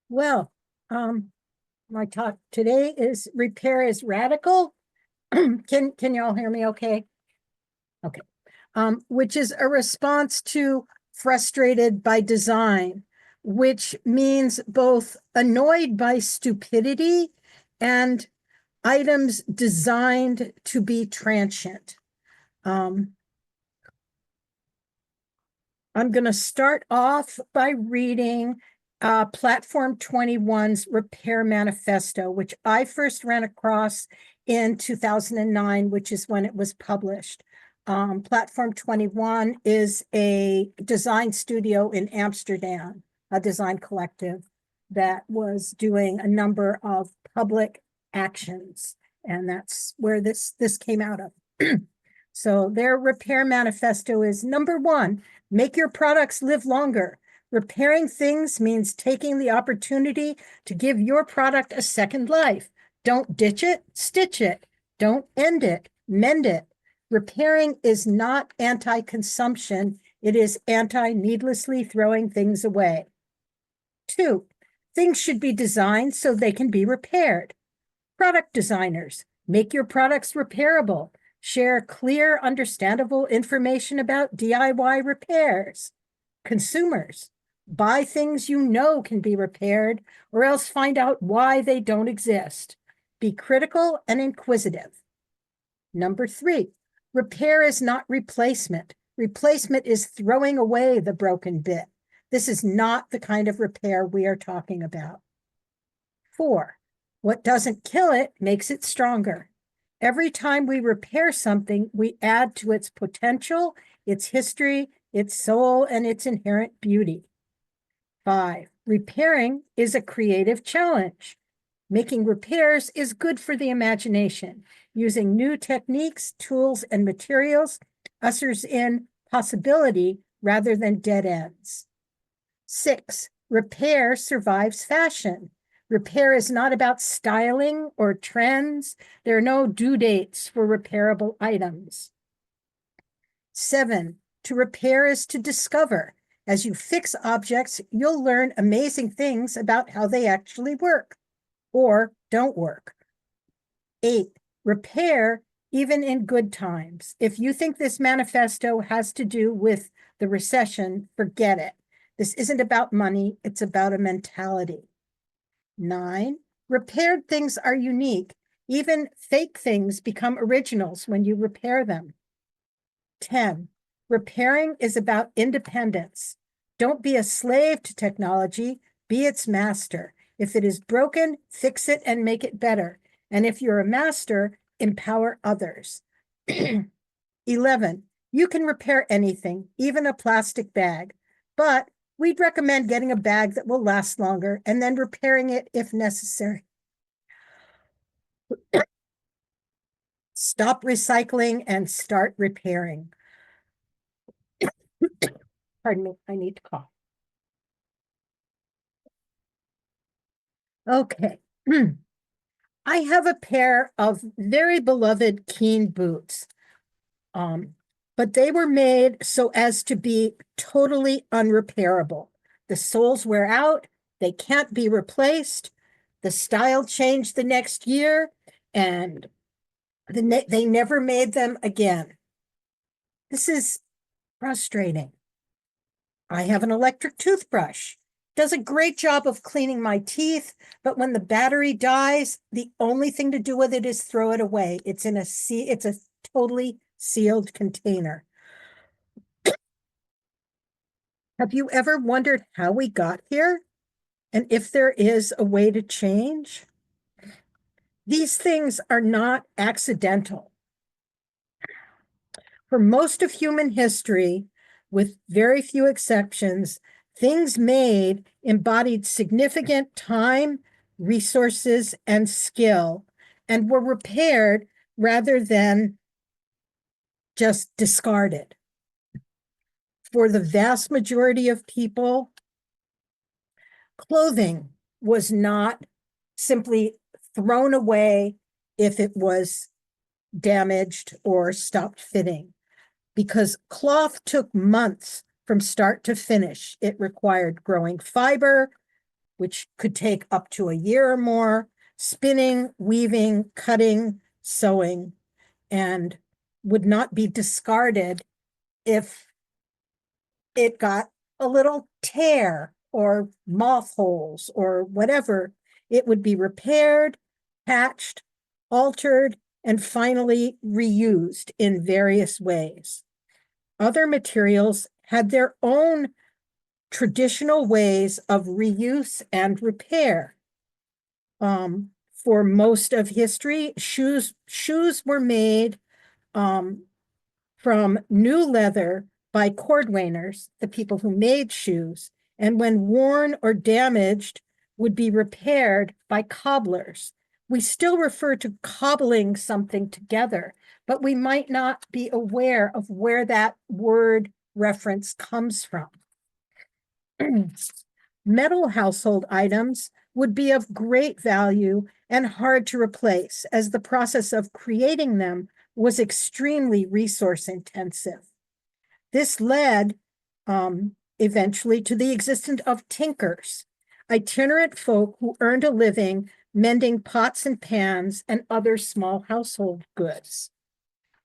Well, my talk today is repair is radical. Can you all hear me okay? Okay. Which is a response to frustrated by design, which means both annoyed by stupidity and items designed to be transient. I'm going to start off by reading Platform 21's Repair Manifesto, which I first ran across in 2009, which is when it was published. Platform 21 is a design studio in Amsterdam, a design collective that was doing a number of public actions, and that's where this came out of. So their repair manifesto is number 1, make your products live longer. Repairing things means taking the opportunity to give your product a second life. Don't ditch it, stitch it. Don't end it, mend it. Repairing is not anti-consumption. It is anti-needlessly throwing things away. 2, things should be designed so they can be repaired. Product designers, make your products repairable. Share clear, understandable information about DIY repairs. Consumers, buy things you know can be repaired, or else find out why they don't exist. Be critical and inquisitive. Number 3, repair is not replacement. Replacement is throwing away the broken bit. This is not the kind of repair we are talking about. 4, what doesn't kill it makes it stronger. Every time we repair something, we add to its potential, its history, its soul, and its inherent beauty. 5, repairing is a creative challenge. Making repairs is good for the imagination. Using new techniques, tools, and materials ushers in possibility rather than dead ends. 6, repair survives fashion. Repair is not about styling or trends. There are no due dates for repairable items. 7, to repair is to discover. As you fix objects, you'll learn amazing things about how they actually work or don't work. 8, repair even in good times. If you think this manifesto has to do with the recession, forget it. This isn't about money, it's about a mentality. 9, repaired things are unique. Even fake things become originals when you repair them. 10, repairing is about independence. Don't be a slave to technology, be its master. If it is broken, fix it and make it better. And if you're a master, empower others. 11, you can repair anything, even a plastic bag, but we'd recommend getting a bag that will last longer and then repairing it if necessary. Stop recycling and start repairing. Pardon me, I need to cough. Okay. I have a pair of very beloved Keen boots, but they were made so as to be totally unrepairable. The soles wear out, they can't be replaced, the style changed the next year, and they never made them again. This is frustrating. I have an electric toothbrush. Does a great job of cleaning my teeth, but when the battery dies, the only thing to do with it is throw it away. It's a totally sealed container. Have you ever wondered how we got here? And if there is a way to change? These things are not accidental. For most of human history, with very few exceptions, things made embodied significant time, resources, and skill, and were repaired rather than just discarded. For the vast majority of people, clothing was not simply thrown away if it was damaged or stopped fitting, because cloth took months from start to finish. It required growing fiber, which could take up to a year or more, spinning, weaving, cutting, sewing, and would not be discarded if it got a little tear or moth holes or whatever. It would be repaired, patched, altered, and finally reused in various ways. Other materials had their own traditional ways of reuse and repair. For most of history, shoes were made from new leather by cordwainers, the people who made shoes, and when worn or damaged, would be repaired by cobblers. We still refer to cobbling something together, but we might not be aware of where that word reference comes from. Metal household items would be of great value and hard to replace, as the process of creating them was extremely resource intensive. This led eventually to the existence of tinkers, itinerant folk who earned a living mending pots and pans and other small household goods.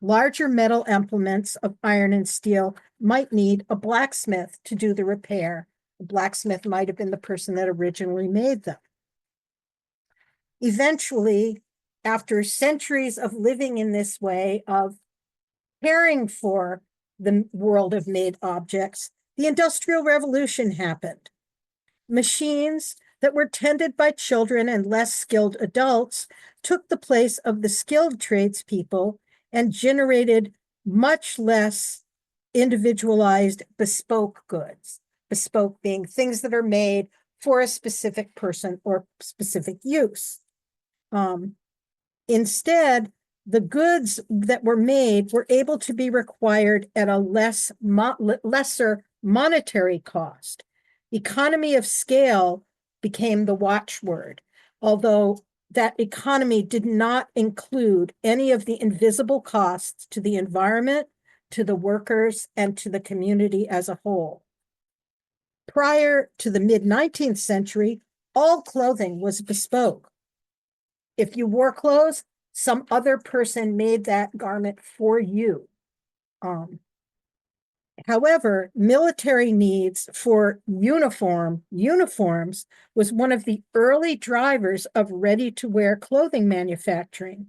Larger metal implements of iron and steel might need a blacksmith to do the repair. The blacksmith might have been the person that originally made them. Eventually, after centuries of living in this way, of caring for the world of made objects, the Industrial Revolution happened. Machines that were tended by children and less skilled adults took the place of the skilled tradespeople and generated much less individualized bespoke goods. Bespoke being things that are made for a specific person or specific use. Instead, the goods that were made were able to be required at a lesser monetary cost. Economy of scale became the watchword, although that economy did not include any of the invisible costs to the environment, to the workers, and to the community as a whole. Prior to the mid-19th century, all clothing was bespoke. If you wore clothes, some other person made that garment for you. However, military needs for uniforms was one of the early drivers of ready-to-wear clothing manufacturing.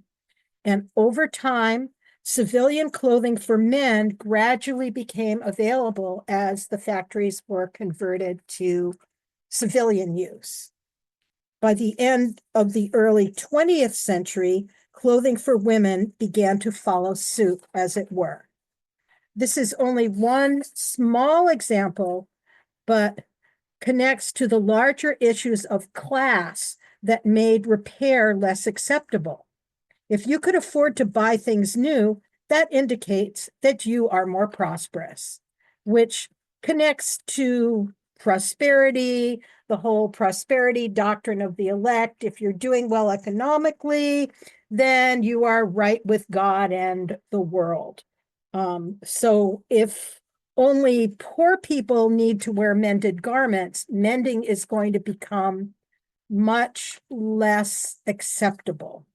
And over time, civilian clothing for men gradually became available as the factories were converted to civilian use. By the end of the early 20th century, clothing for women began to follow suit, as it were. This is only one small example, but connects to the larger issues of class that made repair less acceptable. If you could afford to buy things new, that indicates that you are more prosperous, which connects to prosperity, the whole prosperity doctrine of the elect. If you're doing well economically, then you are right with God and the world. So if only poor people need to wear mended garments, mending is going to become much less acceptable.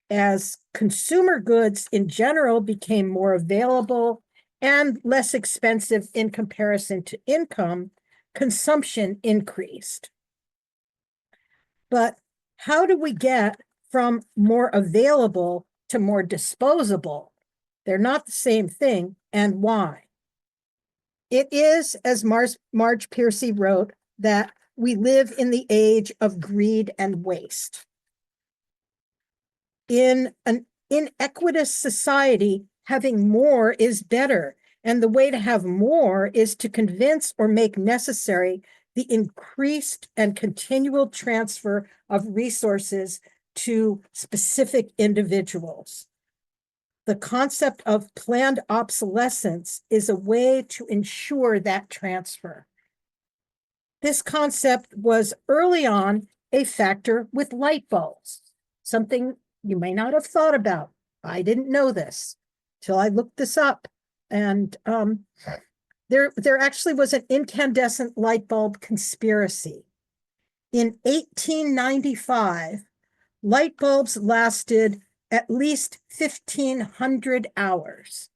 As consumer goods in general became more available and less expensive in comparison to income, consumption increased. But how do we get from more available to more disposable? They're not the same thing, and why? It is, as Marge Piercy wrote, that we live in the age of greed and waste. In an inequitous society, having more is better, and the way to have more is to convince or make necessary the increased and continual transfer of resources to specific individuals. The concept of planned obsolescence is a way to ensure that transfer. This concept was early on a factor with light bulbs, something you may not have thought about. I didn't know this till I looked this up. And There actually was an incandescent light bulb conspiracy. In 1895, light bulbs lasted at least 1,500 hours.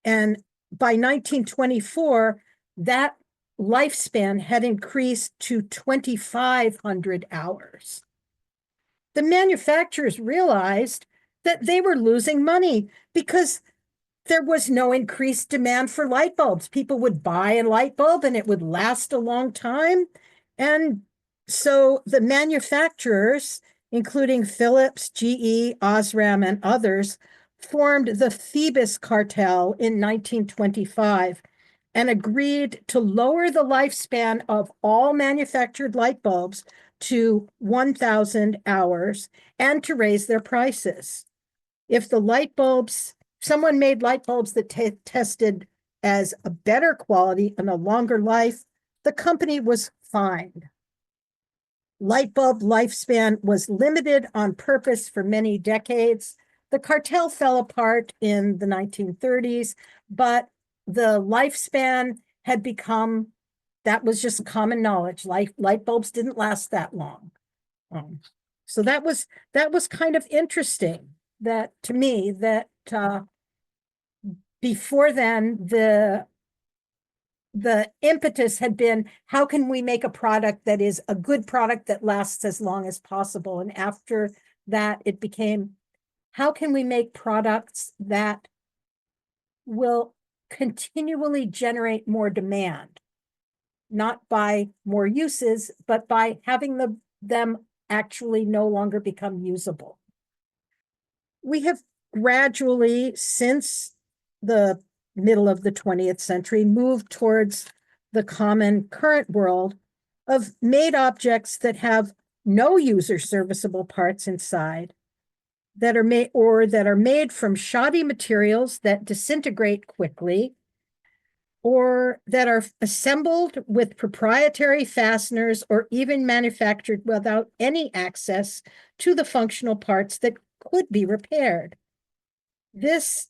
And by 1924, that lifespan had increased to 2,500 hours. The manufacturers realized that they were losing money because there was no increased demand for light bulbs. People would buy a light bulb and it would last a long time. And so the manufacturers, including Philips, GE, Osram, and others, formed the Phoebus cartel in 1925 and agreed to lower the lifespan of all manufactured light bulbs to 1,000 hours and to raise their prices. If the light bulbs, someone made light bulbs that tested as a better quality and a longer life, the company was fined. Light bulb lifespan was limited on purpose for many decades. The cartel fell apart in the 1930s, but the lifespan had become, that was just common knowledge. Light bulbs didn't last that long. So that was kind of interesting, that to me, that before then, the impetus had been, how can we make a product that is a good product that lasts as long as possible? And after that, it became, how can we make products that will continually generate more demand, not by more uses, but by having them actually no longer become usable. We have gradually, since the middle of the 20th century, moved towards the common current world of made objects that have no user serviceable parts inside, that are made from shoddy materials that disintegrate quickly, or that are assembled with proprietary fasteners, or even manufactured without any access to the functional parts that could be repaired. This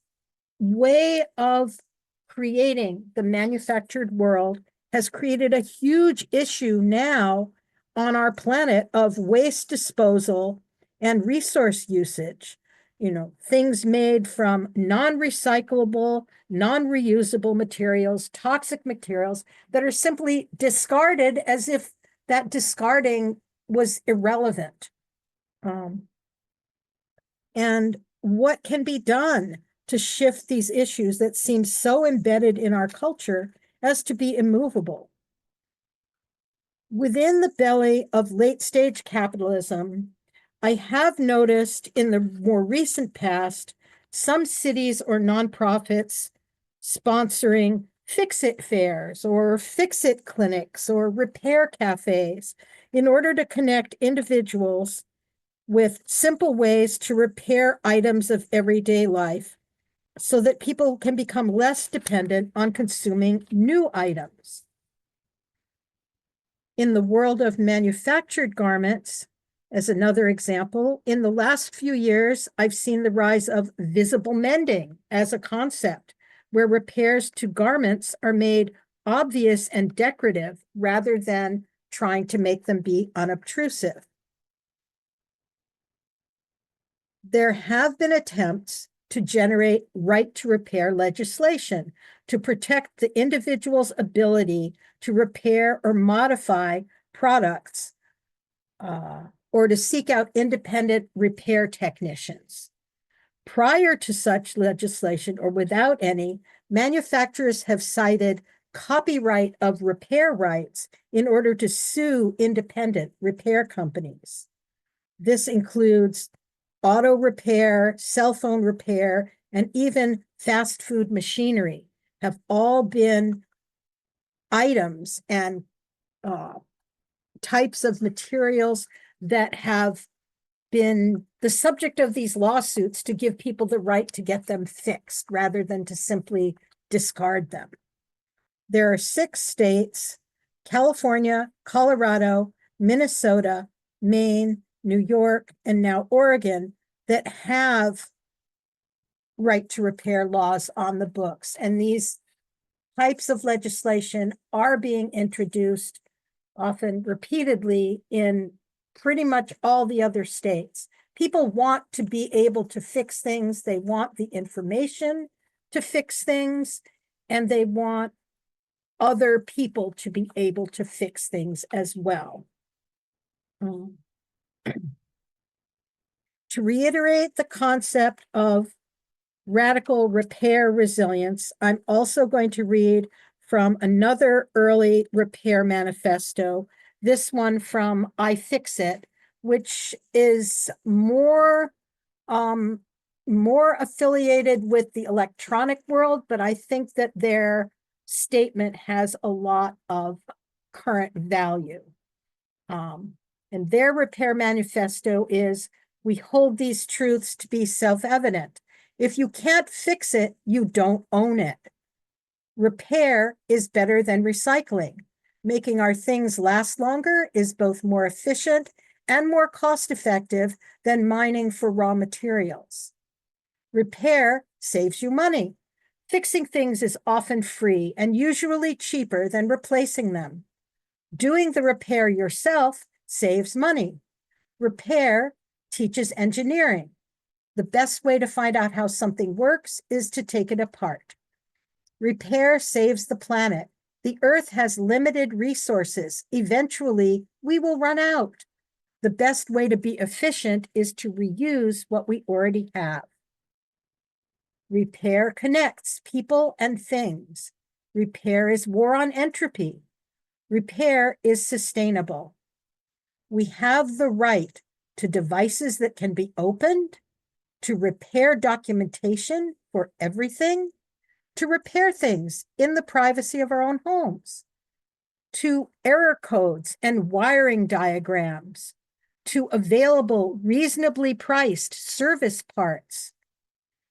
way of creating the manufactured world has created a huge issue now on our planet of waste disposal and resource usage. You know, things made from non-recyclable, non-reusable materials, toxic materials that are simply discarded as if that discarding was irrelevant. And what can be done to shift these issues that seem so embedded in our culture as to be immovable? Within the belly of late-stage capitalism, I have noticed in the more recent past some cities or nonprofits sponsoring fix-it fairs or fix-it clinics or repair cafes in order to connect individuals with simple ways to repair items of everyday life so that people can become less dependent on consuming new items. In the world of manufactured garments, as another example, in the last few years, I've seen the rise of visible mending as a concept, where repairs to garments are made obvious and decorative rather than trying to make them be unobtrusive. There have been attempts to generate right to repair legislation to protect the individual's ability to repair or modify products, or to seek out independent repair technicians. Prior to such legislation, or without any, manufacturers have cited copyright of repair rights in order to sue independent repair companies. This includes auto repair, cell phone repair, and even fast food machinery have all been items and types of materials that have been the subject of these lawsuits to give people the right to get them fixed rather than to simply discard them. There are 6 states, California, Colorado, Minnesota, Maine, New York, and now Oregon, that have right to repair laws on the books. And these types of legislation are being introduced, often repeatedly, in pretty much all the other states. People want to be able to fix things. They want the information to fix things, and they want other people to be able to fix things as well. To reiterate the concept of radical repair resilience, I'm also going to read from another early repair manifesto, this one from iFixit, which is more affiliated with the electronic world, but I think that their statement has a lot of current value. And their repair manifesto is, we hold these truths to be self-evident. If you can't fix it, you don't own it. Repair is better than recycling. Making our things last longer is both more efficient and more cost-effective than mining for raw materials. Repair saves you money. Fixing things is often free and usually cheaper than replacing them. Doing the repair yourself saves money. Repair teaches engineering. The best way to find out how something works is to take it apart. Repair saves the planet. The Earth has limited resources. Eventually, we will run out. The best way to be efficient is to reuse what we already have. Repair connects people and things. Repair is war on entropy. Repair is sustainable. We have the right to devices that can be opened, to repair documentation for everything, to repair things in the privacy of our own homes, to error codes and wiring diagrams, to available, reasonably priced service parts.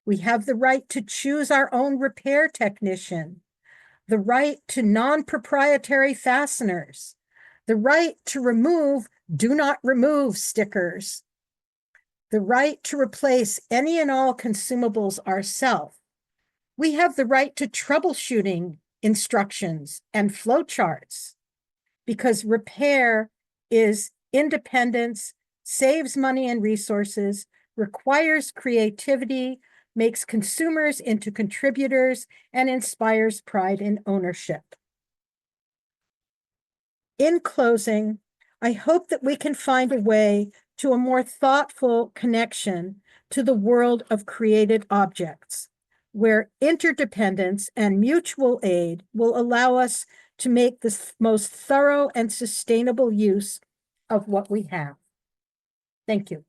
We have the right to choose our own repair technician, the right to non-proprietary fasteners, the right to remove do not remove stickers, the right to replace any and all consumables ourselves. We have the right to troubleshooting instructions and flowcharts, because repair is independence, saves money and resources, requires creativity, makes consumers into contributors, and inspires pride in ownership. In closing, I hope that we can find a way to a more thoughtful connection to the world of created objects, where interdependence and mutual aid will allow us to make the most thorough and sustainable use of what we have. Thank you.